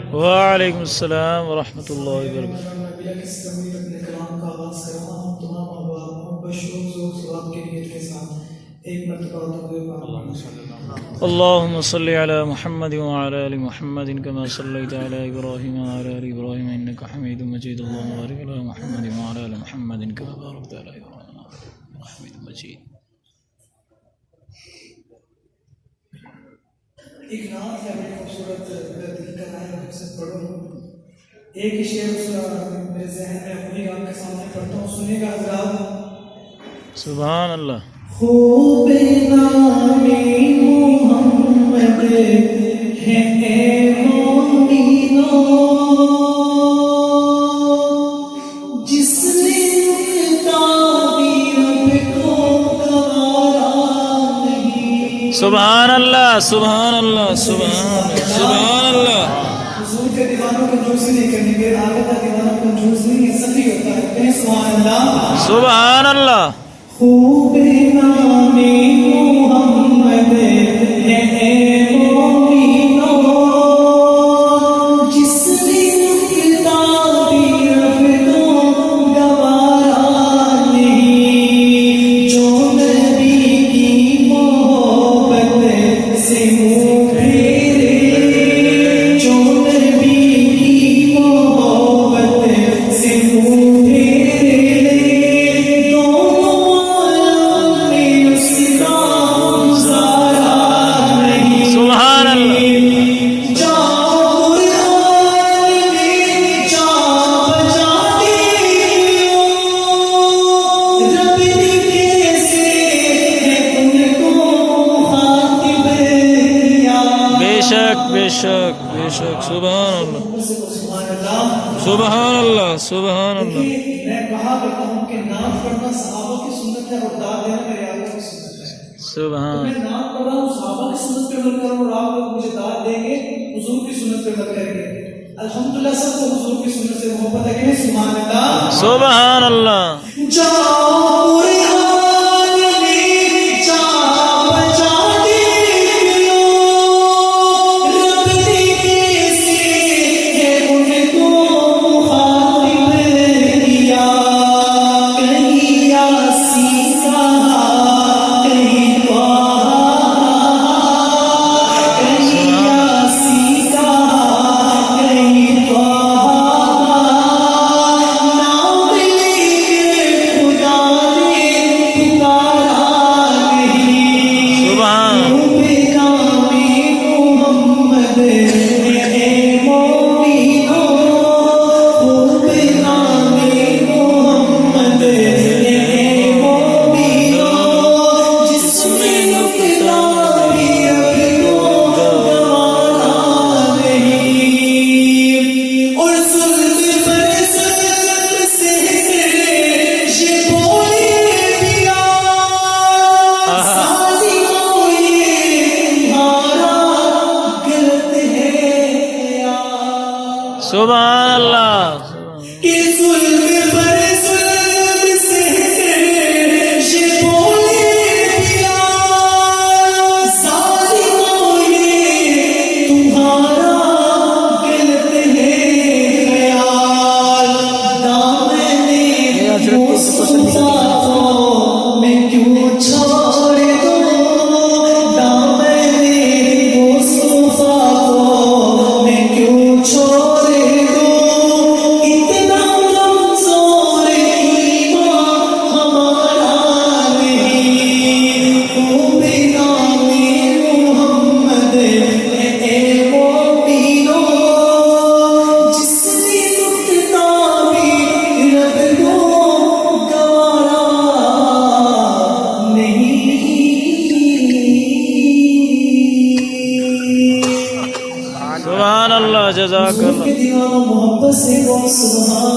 वालेकुम अस्सलाम वरहमतुल्लाहि वबरकातुहू। अल्लाहुम्मा सल्लि अला मुहम्मद व अला आलि मुहम्मद कमा सल्लैता अला इब्राहीम व अला आलि इब्राहीम इन्नका हमीदुम मजीद। अल्लाहुम्मा बारिक अला मुहम्मद व अला आलि मुहम्मद कमा बारकता अला इब्राहीम व अला आलि इब्राहीम हमीदुम मजीद। एक नात है बड़ी खूबसूरत, दिल का नाम अक्सर पढ़ो। एक ही शेर उसका मेरे ज़हन में अपनी आपके सामने पढ़ता हूँ, सुनिएगा हज़रात। सुभान अल्लाह। खूब नामी मोहम्मद है मोमिनो, जिसने ताबीर को गवारा नहीं। सुभान अल्लाह, सुभान अल्लाह, सुभान अल्लाह। हुजूर के दीवानों को जूस नहीं करेंगे, आगे का दीवानों को जूस नहीं, सभी होता है। कहीं सुभान अल्लाह, सुभान अल्लाह। खूब नामी मोहम्मद है मोमिनो, जिसने ताबीर को गवारा नहीं। जो नबी की मोहब्बत से मुँह फेरे, जो नबी की मोहब्बत से मुँह फेरे, दोनों आलम में उसका गुजारा नहीं। सुभान अल्लाह। जाओ कुरान में चाप जाते हो, रब ने कैसे है उनको मुखातिब किया। बेशक बेशक बेशक। सुभान अल्लाह, सुभान अल्लाह। सुभान अल्लाह, सुभान अल्लाह। मैं कहा करता हूँ कि नाम पढ़ना सहाबा की सुन्नत है और दाद देना मेरे आका की सुन्नत है। सुभान। मैं नाम पढ़ रहा हूँ, सहाबा की सुन्नत पे अमल कर रहा हूँ और आप लोग मुझे दाद देंगे, हुजूर की सुन्नत पे अमल करेंगे। अल्हम्दुलिल्लाह, सबको हुजूर की सुन्नत से मोहब्बत है। कहें सुभान अल्लाह। सुभान अल्लाह। जाओ कुरान में चाप जाते हो, रब ने कैसे है उनको मुखातिब किया। कहीं यासीन कहा, कहीं त्वाहा, कहीं यासीन कहा, कहीं त्वाहा। नाम लेके खुदा ने पुकारा नहीं। सुभान। खूब नामी मोहम्मद है मोमिनो, खूब नामी मोहम्मद है मोमिनो, जिसमें नुक्ता भी अपनो गवारा नहीं। और जुल्म पर जुल्म सहते ये बोले पिया, साजियों ये तुम्हारा गलत है यार। सुभान अल्लाह। कि जुल्म पर जुल्म सहते ये बोले पिया, साजियों ये तुम्हारा गलत है ख्याल। दामने मुस्तफा को मैं क्यों छोड़ दूं, दामने मुस्तफा को मैं क्यों छोड़ दूं। इतना कमजोर ईमान हमारा नहीं। खूब नामी मोहम्मद है मोमिनो, जिसने नुक्ता भी रब को गवारा नहीं। सुभान अल्लाह। जज़ाक हुजूर अल्लाह। के दीवानों मोहब्बत से कौन सुभान